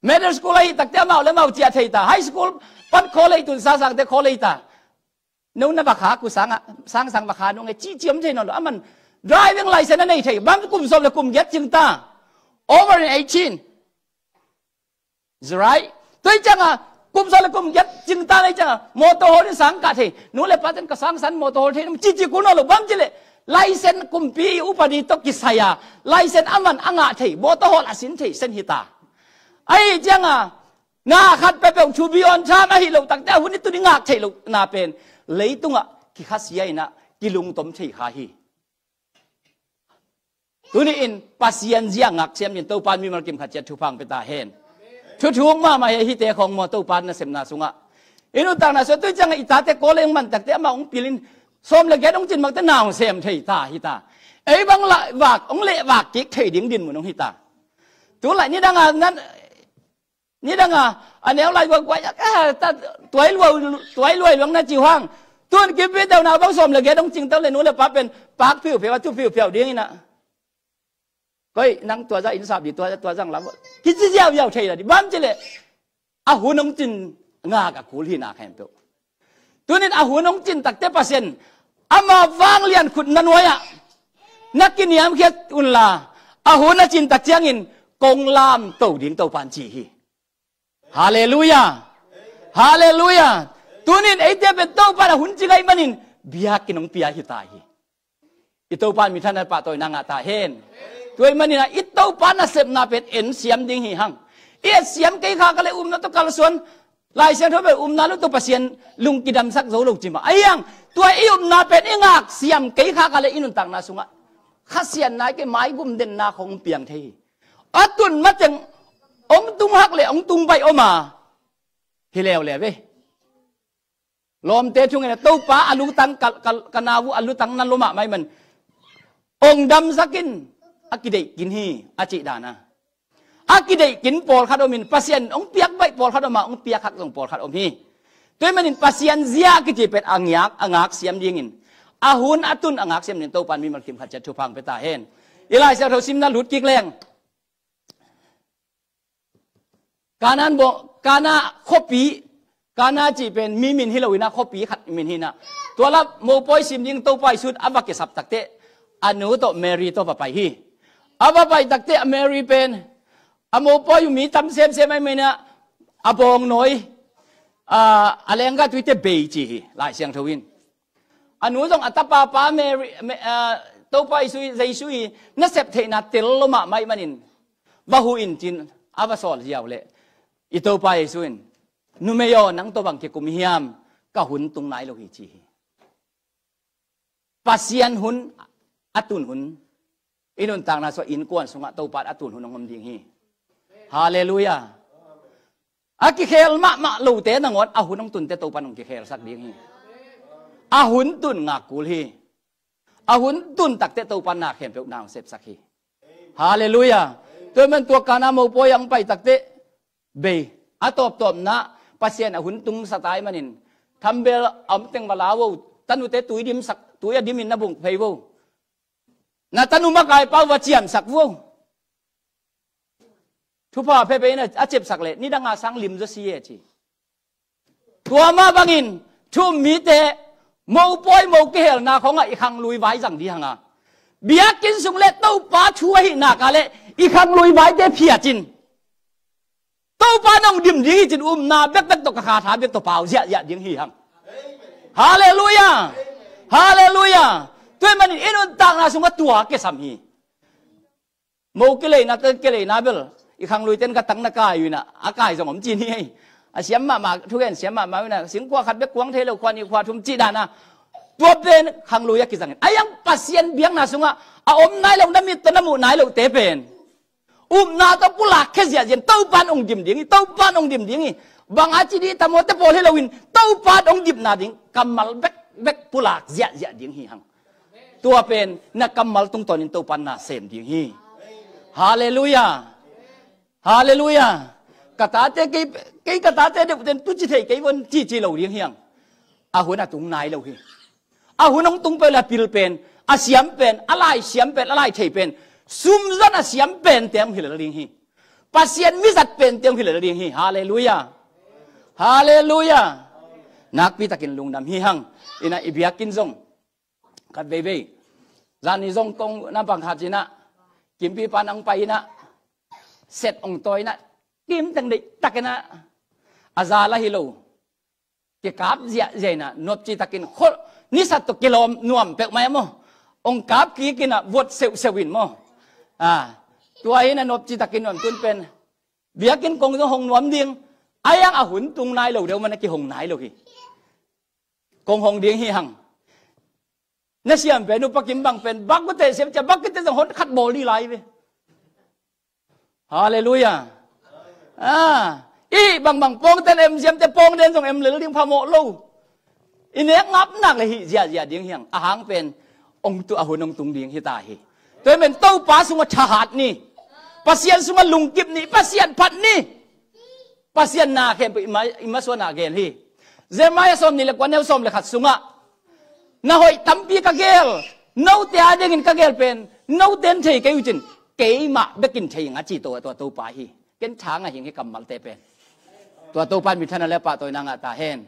middle school ay takte mau le mau chia theita high school pan college tun sa sang te college ta no na bakha ku sang bakha no nge chi chiam the no aman driving license nei thei bam kum som le kum get ching ta over 18 is right toi changa kum som le kum get ching ta nei changa motor ho ni sang ka thei no le paten ka sang san motor ho thei chi chi ku no lo bam chi le license kum pi upadi to kisaya license aman anga thei motor ho la sin thei sen hitaไอ้จังงาขัดไปเป็นชูบิออนชาไม่เราตั้งแต่หุ่นนี้ตัวนี้งาใช่เรานาเป็นเลยตุงกิขัดเสียนะกิลุงต้มใช่ขาฮีตัวนี้อินปัสยันเสียงักเสียมยินตัวปานมีมาเก็บขัดเจ็ดทุพังไปตาเห็นทุกมาฮิเตของมอตัวปานน่ะเสมนาสุงะอินุตังน่ะส่วนตัวจังอิตาเตโกเลงมันตั้งแต่มาองปิลินส้มเลยแกต้องจินมันแต่นาวเสียมเทตาฮิตาไอ้บางละวากองเละวากกิกเทดิ้งดินเหมือนองฮิตาตัวไหนนี่ดังนั้นนี่ดังอันนี้อะไรบางกว่าตัวไอ้รวยหลวงน่าจีว่างตัวกิบไปเดาหน้าบางสมเลยแกต้องจริงต้องเลยนู้นเลยปั๊บเป็นปากผิวเพียวทุบผิวเพียวดีนี่นะก็นั่งตัวจะอินทราบดีตัวจังหลังคิดจะเยาวเฉยเลยบ้านจะเลยอาหูน้องจินงากับคูลีนาแข่งตัวนี้อาหูน้องจินตักเตปเซนอามาฟังเรียนขุดนันไว้อะนักกินยามเขียดอุนลาอาหูนักจินตักเจียงอินกงลามเต่าดิ่งเต่าปานจีฮีฮาเลลูยาฮาเลลูยาตัวนี้ไอ้เจ้าเป็นเต่าปานหุ่นจีไงมันนินเบียกินน้องเปียฮิตาฮีอิเต่าปานมีท่านนั้นปะตัวนางอาตาเห็นตัวมันนี่นะอิเต่าปานน่ะเสพนาเป็นเอ็นเสียมดิ่งฮีหังเอ็นเสียมเกี่ยข้าก็เลยนั่นตัวกาลส่วนลายเสียงเท่าไปนั่นแล้วตัวปัสยันลุงกิดำสักโซลูกจิมาไอ้ยังตัวนาเป็นเองากเสียมเกี่ยข้าก็เลยอินุตังนาสุงะข้าเสียนนายก็ไม้กุมเด่นนาของเปียงเทอัตุนมาจังองตุงฮักเลยองตุงไปออกมาฮิเลวเลยเว้ยลมเตะช่วงนี้ตู้ป้าอลุตังกันนาวุอลุตังนั่นลมะไม่มันองดำสักินอากิเดกินฮีอาจิดานะอากิเดกินปอลคาดอมินปัสยันองเปียกใบปอลคาดอมาองเปียกหักส่งปอลคาดอมฮีตัวมันปัสยันเสียกิจิเป็นอ่างากเสียมยิงินอาหุนอัตุนอ่างากเสียมนินตู้ปันมีมันคิมขัดจัดทุพังไปตาเห็นอีไลเซลซิมนั้นหลุดกิกแรงการนั้นบอกการน่ะคบปีการน่ะจีเป็นมีมินฮิโลวินะคบปีขัดมินฮินะตัวละโมปอยซิมยิงตัวไปสุดอับกิสับตักเตอนุโตเมรีตัวไปฮีอับไปตักเตอเมรีเป็นอโมปอยอยู่มีทำเซมไม่มีนะอบองน้อยอะไรงั้นก็ตัวเตเบจีหลายเสียงทวินอนุต้องอัตปาปาเมรีตัวไปสุยใจสุยนั่นเสพเทนัดเตลลมาไม่มันินบาหูอินจินอาบสอลยาวเลยอิโตไปสุนนุเมยอนังตัวบังเกกุมฮิยามก็หุ่นตรงไหนโลหิจีปัสยันหุ่น อัตุนหุนอินุนต่างนาสอินกวนสงะเต้าปัดอัตุนหุนงมดิ่งฮีฮาเลลูยาอากิเคลมะลูเตนังอดอาหุนน้องตุนเตเต้าปันองกิเคลสักดิ่งฮีอาหุนตุนงักกุลฮีอาหุนตุนตักเตเต้าปันนาเข็มเปลนางเสพสักฮีฮาเลลูยาตัวมันตัวการนำเอาปยังไปตักเตเบยอาตบนะปัสเซียนอาหุนตุงสไตล์มันินทำเบลอมเต็งบาลาวตันุเตตุยดิมสักตุยดิมินนบุงเพยวนาตันุมากายเป้าวัจเจียมสักวทุพาเพไปนะอาเจ็บสักเลยนี่ดังอาสังลิมจะเสียจีตัวมาบังอินทุมมีเตโมปอยโมเกลนาของอีขังลุยไว้จังดีหังอาเบียกินสุงเล็ดเต้าป้าช่วยนากาเลอีขังลุยไว้เตเพียจินเต้าป้าน้องดิมดีจินนาเบ็กตกขาถาเบ็กตกเปล่าเสียยิงหีหังฮาเลลูยาฮาเลลูยาตัวมันอินุนต่างนาสุงตัวเกสัมฮีโมเกเลยนะเตเกเลยนะเบลอีขังลุยเต้นกระตังนักกายอยู่นะอากายสมองจีนี่ไงเสียมมาทุกอย่างเสียมมาอยู่นะสิงกว่าขัดเบ็กกวางเทเลควานี่ควาทุมจีดานะตัวเป็นขังลุยกิสังไอ้ยังปัสเซียนเบียงนาสุงอาอมนายลงน้ำมีต้นน้ำมูนายลงเตเป็นนาตะปุลักแค่เสียเย็นเต้าปานองดิมดิ้งเต้าปานองดิมดิ้งบางอาจีดีทำหมดแต่พอให้เราวินเต้าปานองดิมนาดิ้งกำมัลเบ็กปุลักเสียดิ้งฮีหังตัวเป็นนักกำมัลตรงตอนนี้เต้าปานนาเสมดิ้งฮีฮาเลลูยาฮาเลลูยากระตาเตกี่กระตาเตเด็กเป็นตุจิเทกี่วันจีเราดิ้งฮีหังอาหุนอาตุงนายเราฮีอาหุนองตุงเป็นละปิลเป็นอาเสียมเป็นอะไรเสียมเป็นอะไรเทเป็นซุ่มซันอาเสียมเป็นเตียงหิเลดิ้งฮีปัสเซียนมิสัตเป็นเตียงหิเลดิ้งฮีฮาเลลูยาฮาเลลูยานักพิทักษ์ลุงดำฮีหังอินาอิบิยากินซงกัดเบย์จานิซงกงน้ำปังขาจินะกิมพีปานังไปนะเสร็จองตอยนะกิมตั้งเด็กตักนะอาซาลาฮิโลที่กาบเจียเจนะนบจิตักินโคนิสัตตุกิโลมนวมเปกไหมมั้งองกาบกีกินะวดเซวินมั้งตัวนี้นะนบจิตักินนวมตุนเป็นเบียกินกงต้องหงนวมเดียงไอ้ยังอาหุนตุงนายเราเดี๋ยวมันกี่หงนายเรากี่กงหงเดียงฮีหังนั่นเสียมเป็นอุปกิมบังเป็นบักก็เตะเสียมจะบักก็เตะจะหดขัดโบลีไลไปฮาเลลูยาอีบางปองเต้นเอ็มเสียมจะปองเดินส่งเอ็มหรือเลี้ยงพาโมลูอินเนี้ยงับหนักเลยฮิเจียเดียงฮีหังอาหางเป็นองตัวอาหุนองตุงเดียงฮิตาฮีตัวเป็นเต้าป้าสุงชาหัดนี่ปัสเซียนสุงลุงกิบนี่ปัสเซียนพัดนี่pasien na kem imaswa na gel hi Jeremiah som ni lekwan som lekhat sunga na hoi tampi ka gel no te adeng in ka gel pen no ten thei ke uchin ke ma bekin thei nga chi to pa hi ken thanga hing he kamal te pen to pan mi thana le pa toy na nga ta hen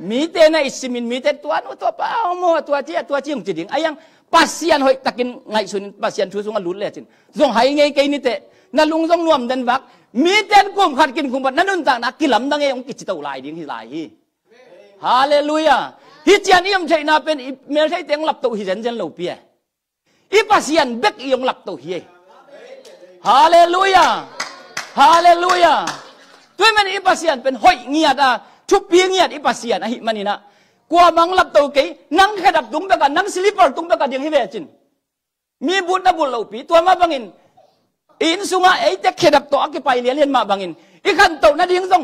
mi te na isimin mi te tuan to pa mo to chi ung chi ding ayang pasien hoi takin ngai sun pasien thu sunga lut le chin zong hai ngai ke ni te na lung zong nuam den bakมีเต้นกุมขัดกินกุมบัดนั่นนุ่นต่างนักกิลำดังเองกิจเต่าลายดิ้งที่ลายฮีฮาเลลูยาฮิจานิยมใช่นาเป็นเมลใช่เตียงหลับตัวฮิเจนเจนเหล่าเปียอีปัสยันเบกยงหลับตัวฮีฮาเลลูยาฮาเลลูยาตัวมันอีปัสยันเป็นห้อยเงียดชุบเปียเงียดอีปัสยันอะฮิมันนี่นะกว่ามังหลับตัวกี่นั่งแค่ดับตุ้งเบกันนั่งสลิปเปอร์ตุ้งเบกันยังฮิเวจินมีบุญนะบุญเหล่าปีตัวมาบังอินอินสุงะไอ้เด็กเขดับตัวอักไปเรียนมาบางอินอีขันโตนั่นดิ้งซง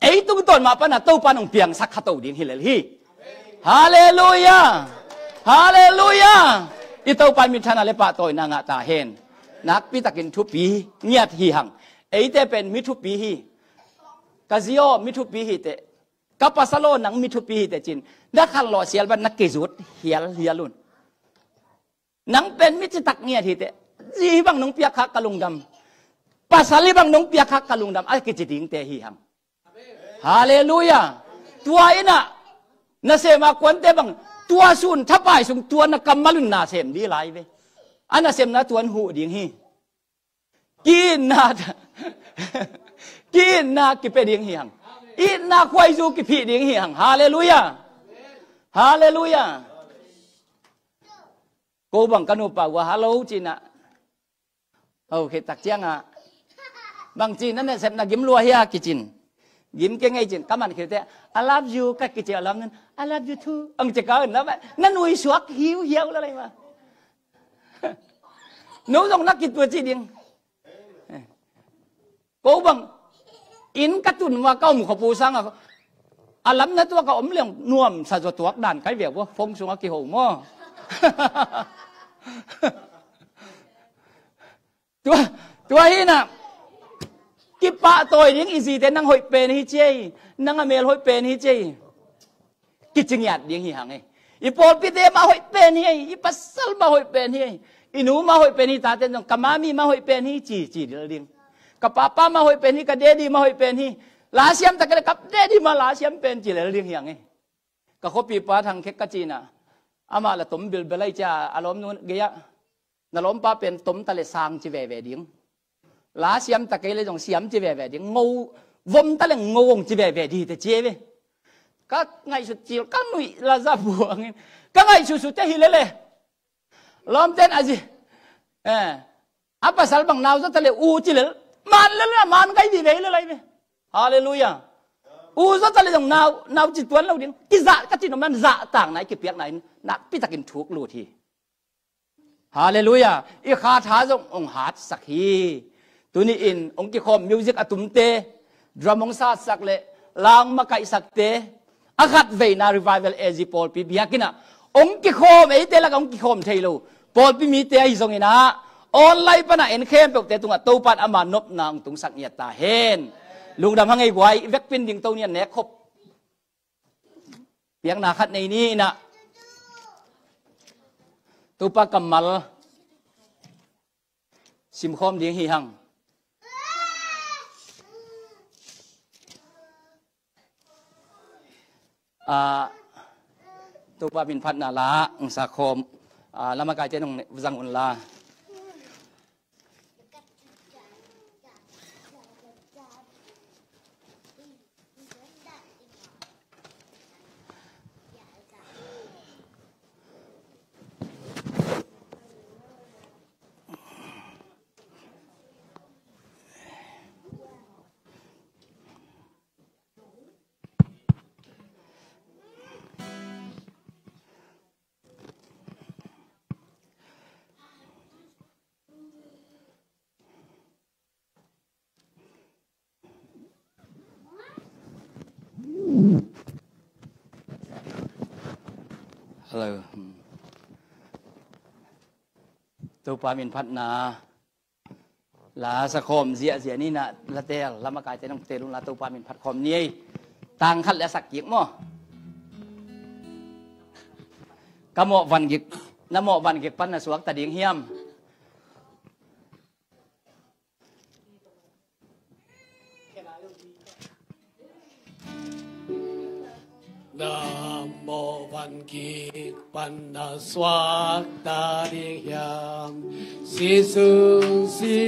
ไอ้ตุ้งต้นมาปนน่ะโตปานองเปียงสักขะโตดิ้งฮิเลฮีฮาเลลูยาฮาเลลูยาอีโตปานมิทานาเลปะโตนางะตาเฮนนักพิทักษ์ทุปีเงียดฮีหังไอ้เตเป็นมิทุปีฮีกาซิโอมิทุปีฮีเตกับปัสโลนังมิทุปีฮีเตจินนักขันหล่อเสียลบันนักเกจุดเฮียลุนนังเป็นมิจิตักเงียดฮีเตจีบังนงเปียคักกะลุงดำปัสสาวะบังนงเปียคักกะลุงดำอะไรกิจดิ่งเตะฮีหังฮาเลลูยาตัวอินะนาเสมาควนเตบังตัวสุนทับไปสุนตัวนักกำมะลุนนาเสมดีไรเวอันนาเสมนาตัวหูดิ่งฮีกินนากิเปดิ่งฮีหังอินาควายจูกิพีดิ่งฮีหังฮาเลลูยาฮาเลลูยาโกบังกันุปาวะฮัลโหลจีน่ะโอเคตักเจียงบางจีนนั่นเนี่ยเสพนักยิ้มรัวเฮียกิจินยิ้มเก่งไงจีนก็มันคือแต่ I love you ก็กิจอะไรนั้น I love you too อังจะก้าวนั่นนั่นหนุ่ยสวกหิวอะไรมา nấu dòng nát kịch vừa chỉ điên cố bằng in cắt tuần mà câu một khẩu bù sang à lắm nữa tôi có ấm liền nuông sản xuất tuộc đàn cái việc quá phong xuống cái hồ mò tôi hi nè cái bạ tôi những gì thế năng hội bền hi chơi năng amel hội bền hi chơi cái chừng nhạt điên hi hàng ấy ipol pite ma hội bền hi ipasal ma hội bền hi inu ma hội bền hi ta tên dòng kamami ma hội bền hi chỉ điên kapapa ma hội bền hi kadedi ma hội bền hi lá xiêm ta cái cặp daddy ma lá xiêm bền chỉ là điên hi hàng ấy cái copy pa thằng khét cái chi nè ama là tóm bil belai cha alom nun gaya nalom pa pen tóm ta le sang chi về điên lá xiêm ta cái lấy dòng xiêm chỉ về điên ngô vôm ta là ngô chỉ về đi thì chế về các ngày sụt chiều các nuôi là ra buồn các ngày sụt te hi lele lom ten aji apa sal bang nào rất là u chỉ lele man lele man cái gì vậy lele về hallelujah u rất là dòng nào chỉ tuấn lâu điên cái dạ cái gì nó man dạ tảng này cái việc này nãy pi ta kinh thuốc lụt thì hallelujah i khát há dòng ông hát sắc hi tu ni in ông ki khom music atum te drum ong sa sak le lang ma kai sak te akhat ve na revival ezi pol pi biakina ông ki khom ei te la ông ki khom thei lo pol pi mi te ai zong ina online pa na en khem pe te tunga to pat ama nop nang tung sak nya ta hen lung dam hangai gwai vek pin ding to nian ne khop piang na khat nei ni na to pa kamal sim khom ding hi hang tu pa bin phat na la ang sa khom lama kai chen nong zang un la hello tu pa min phat na la sa khom zia ni na la tel lama kai te nong te lung la tu pa min phat khom ni tang khat la sak kiek mo kamo van gik namo van gik pan na suak ta ding hiam Nam mô Văn Kiệt Pan Na Soát Ta Điên Hiam Si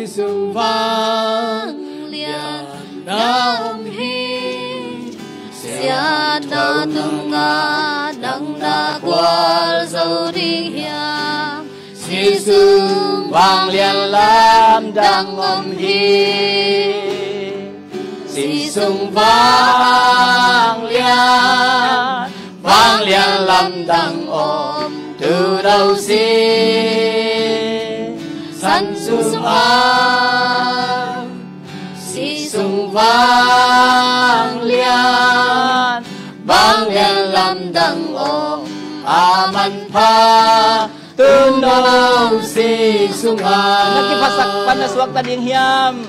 Sung Vang Lian Nam Hi Sia Na Tung Nga Đăng Na Qual Dâu Điên Hiam Si Sung Vang Lian Lam Đăng Om Hi Si Sung Vang Lian Lâm Đăng Ôm từ đầu San Sung Si Sung Vang Lian Lâm Đăng Ôm Man Pha từ đầu Si Sung nakipasak pan na suak ta ding hiam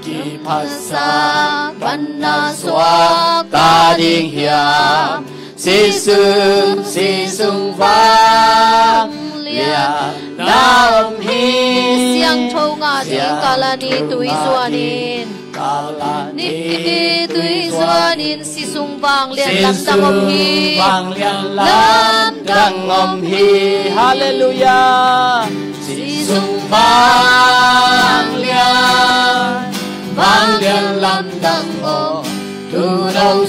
Ki Pasak Pan Na Soát Ta Điên Hiam Si Sung Vang Lian Nam Hi Siang Châu Nga Ding Kalani Tui Suanin Ni Tui Suanin Si Sung Vang Lian Lam Dang Om Hi Lam Dang Om Hi hallelujah Si Sung Vang Lian Lam Dang Om từ đầu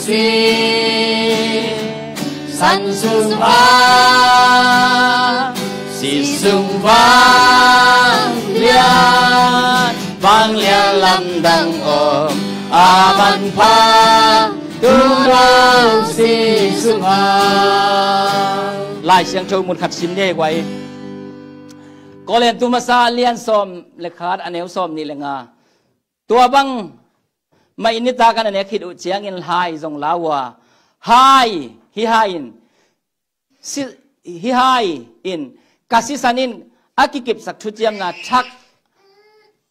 San Sung Si Sung Vang Lian Lâm Đăng Ôm Man Pha từ đầu Si Sung lại Siang Châu một khát sim đê quay ก็เล่นตุมาซาเลียนซ้อมเลขาดอันเอวซ้อมนี่เลยงาตัวบังไม่นิตากันอันเนี้ยคิดอุเชียงอินไฮจงลาวาไฮฮิไฮอินฮิไฮอินกาซิสันินอากิกิบสักชุดเจียมนาชัก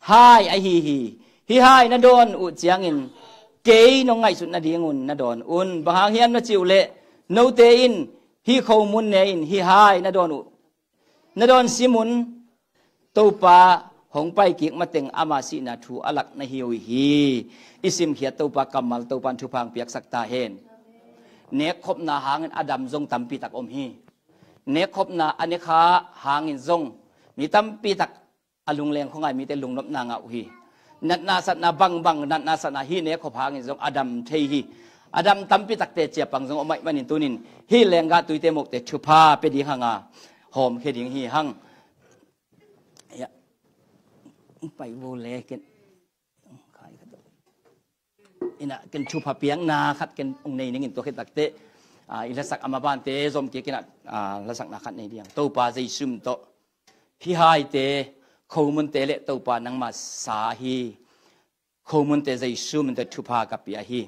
ไฮไอฮิไฮนาโดนอุเชียงอินเกยน้องไงสุดนาดีงุนนาโดนอุนบางเฮียนนาจิวเละโนเตอินฮิเขามุนเนอินฮิไฮนาโดนอุนาโดนซิมุนตัวปาหงไปกิกมาเต็งอามาสีนาทูอลักนาฮิวฮีอิสิมเขียตัวปากำมัลตัวปันทุพังเปียกสักตาเห็นเนคคบนาหางินอดัมจงตัมปีตักอมฮีเนคคบนาอันนี้ขาหางินจงมีตัมปีตักอลุงแรงของไงมีแต่ลุงนบนางเอาฮีนัดนาสัตนาบังนัดนาสัตนาฮีเนคคบหางินจงอดัมเทฮีอดัมตัมปีตักเตเจียปังจงอไม่มันนินตุนินฮีแรงกาตุยเตมกเตชุพาเปดีหังาหอมเคดิงฮีหังไปโวเลกันใครกันอินะกันชูพเปียงนาคัดกันองในนี่เงินตัวเขตักเตอิละสักอามาบานเตซอมเกกินะละสักนาคัดในเดียงตัวปลาใจซุ่มโตพี่ไฮเตเขามุนเตเลตัวปลานังมาสาฮีเขามุนเตใจซุ่มเตชูพากับปีฮี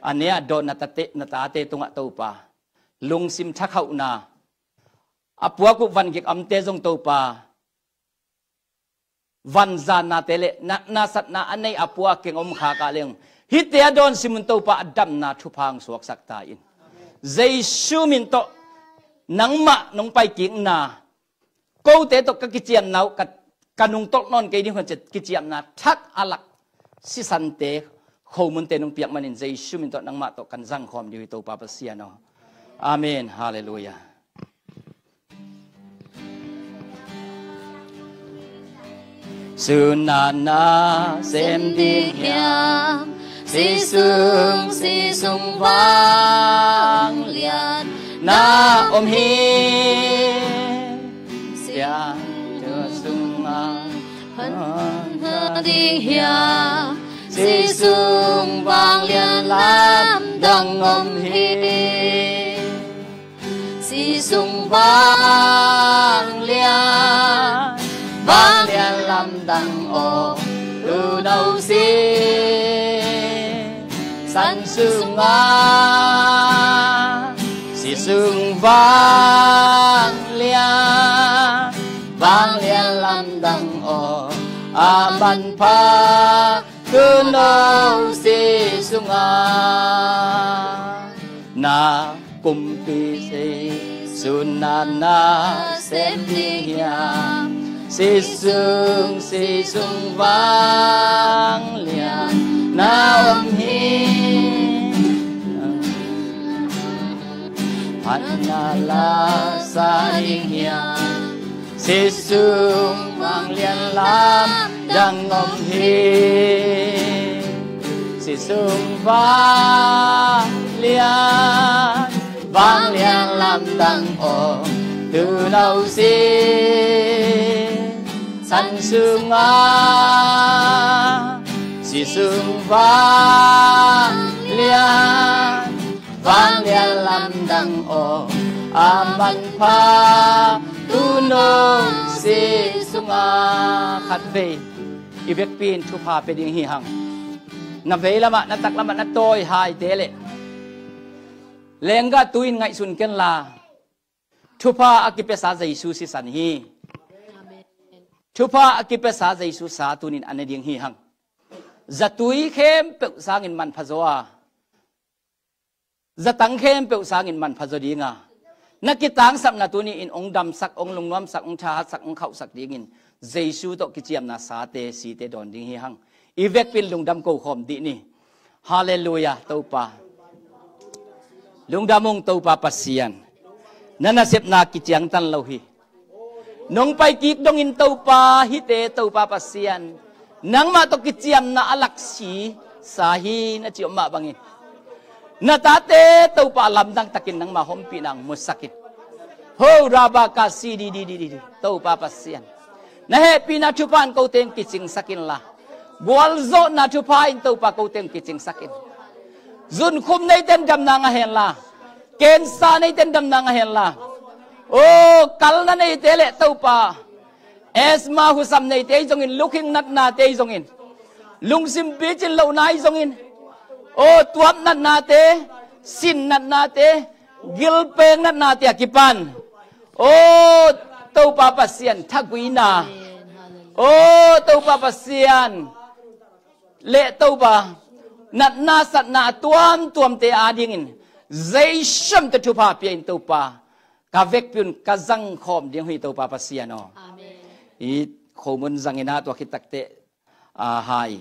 อันเนี้ยโดนนาตาเตตรงตัวปลาลุงซิมชักเขานาอปัวกุวันเกกอัมเตจงตัวปลาวันจานาเตเลนาสัตนาอันในอปัวเก่งอมขากาเลงฮิตเตียโดนสิมุนโตปะดัมนาทุพังสวกสักตาอินเจชูมินโตนังมะนงไปกิ่งนาโกเตตกกิจยมนาวกันุงตกนอนเกดิหันจะกิจยมนาทักอลักสิสันเตโคมุนเตนงเปียกมันอินเจชูมินโตนังมะตกกันจังคอมดิวิโตปะปะเสียนออาเมนฮาเลลูยาSunana sem đi hiam si sung vang lian na om hi sia cho sung a đi hiam si sung vang lian lam dang om hi si sung vang lian vang lian lam đằng ô từ đầu xí san sương nga xì sương vang lian lam đằng ô a ban pha từ đầu xí sương nga na kum pi si sunana sem đi hiam si sung vang lian na om hi Hanna la sa hiam si sung vang lian lam dang om hi si sung vang lian lam dang om từ đầu xí san sương nga si sương vang lian lam đằng ô aman pha tu nô si sung nga khát về i việc pin thu pha pe ding hi hang na ve lama na tak lama na toy hai te le lenga tuin ngai sun ken la thu pha akipesa Jesu si san hi Chupa akipesa Jesu sa tunin anading hihang. Zatui khem pe sangin man phazoa. Zatang khem pe sangin man phazodinga. Nakitang sak na tuni in ong dam sak ong lungnom sak ong tha sak ong khau sak dingin. Jesu to kichiam na sa te si te don ding hihang. Ivek pin lungdam ko khom di ni. Hallelujah topa. Lungdamong topa pasian. Nanasep na kichiang tan lauhi. Nong pai kik dong in tau pa hite tau pa pasian nang ma to kichiam na alaksi sahi na chiom ma bangin na tate tau pa lam dang takin nang ma hompi nang musakit ho raba ka si di tau pa pasian na happy na chupan ko teng kiching sakin la bualzo na chupain tau pa ko teng kiching sakin zun khum nei ten dam na nga hen la ken sa nei ten dam na nga hen la Oh, kal na nei tele tau pa เอสมาหุสัมในเตยจงอินลุกิงนัดนาเตยจงอินลุงซิมบีจินเหล่านายจงอินโอ้ตัวนัดนาเตสินนัดนาเตกิลเปงนัดนาเตกิปันโอ้เต้าปาปัสเซียนทักวีนาโอ้เต้าปาปัสเซียนเละเต้าปานัดนาสัตนาตัวมเตอาดิงินใจช่ำตะทุพาเปียนเต้าปากาเวกพินกาจังคอมเดียงหุยเต้าปาปัสเซียนออีโคมุนจังอินาตัวคิดตักเตหาย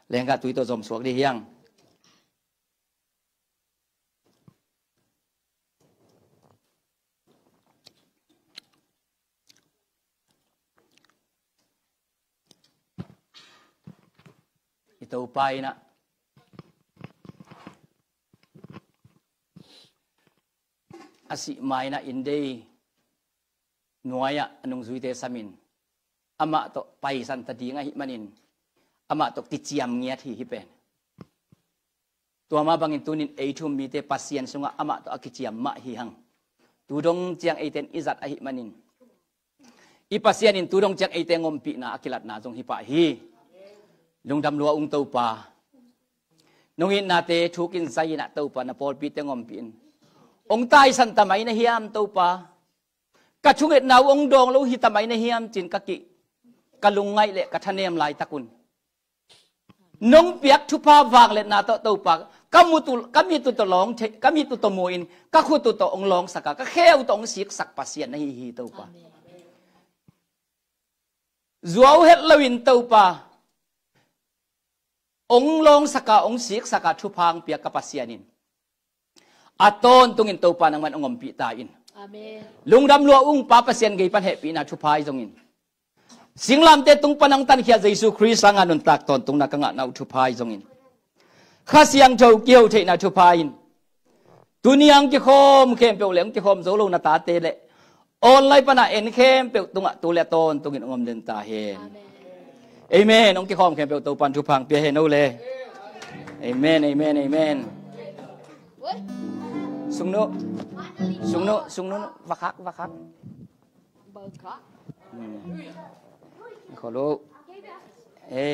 แรงกะตุยตัวจอมสวกดียังอิตัวไปนะอาศิไม่นะอินเดียหน่วยอะนุงซุยเตสมินอามาตไปสันตดีงหิมันินอามาตติเจียมเงียที่ฮิเป็นตัวมาบังอินตุนินเอทุมมีเตปัสเซียนสุงอามาตอกิเจียมมะฮิหังตูดงเจียงเอเตนอิจัดอหิมันินอีปัสเซียนินตูดงเจียงเอเตงอมปีนาอกิลัดนาจงฮิปะฮีลุงดำลัวองเต้าปานงอินนาเตทุกินไซนะเต้าปานาปอลปีเตงอมปีนองตายสันตมัยนะฮิมเต้าปากะชุงเอ็ดนาวองดองลูหิตมัยนะฮิมจินกะกิกะลุงไงเละกะทะเนมลายตะกุนนงเปียกทุพาวางเละนาเต้าปากะมีตุตลองกะมีตุตโมอินกะคุตุตองลองสักกะแค่อุตองสิกสักปัสเซียนนะฮิเต้าปาจัวเฮ็ดลวินเต้าปาองลองสักกะองสิกสักกะทุพางเปียกกะปัสเซียนินอาตอนตุงินเต้าปานังมันองมปีตาอินลุงดำลัวอุ้งปาปัสเซียนไงปันเหปีนาทุพายจงอินสิงลำเตตุงปนังตันเขียเยซูคริสต์สังานุนตักตอนตุงนักงะนาทุพายจงอินข้าเสียงเจ้าเกี่ยวเทนาทุพายินตุนียังกิคมเข้มเปียวเหลียงกิคมโซโลนาตาเตเลออนไลน์ปนะเอ็นเข้มเปียวตุงตุเลตอนตุงินองมเดินตาเฮนเอเมนองกิคมเข้มเปียวตัวปันทุพังเปียเฮนูเลเอเมนเอเมนเอเมนสุงโนวักขอรู้เอ้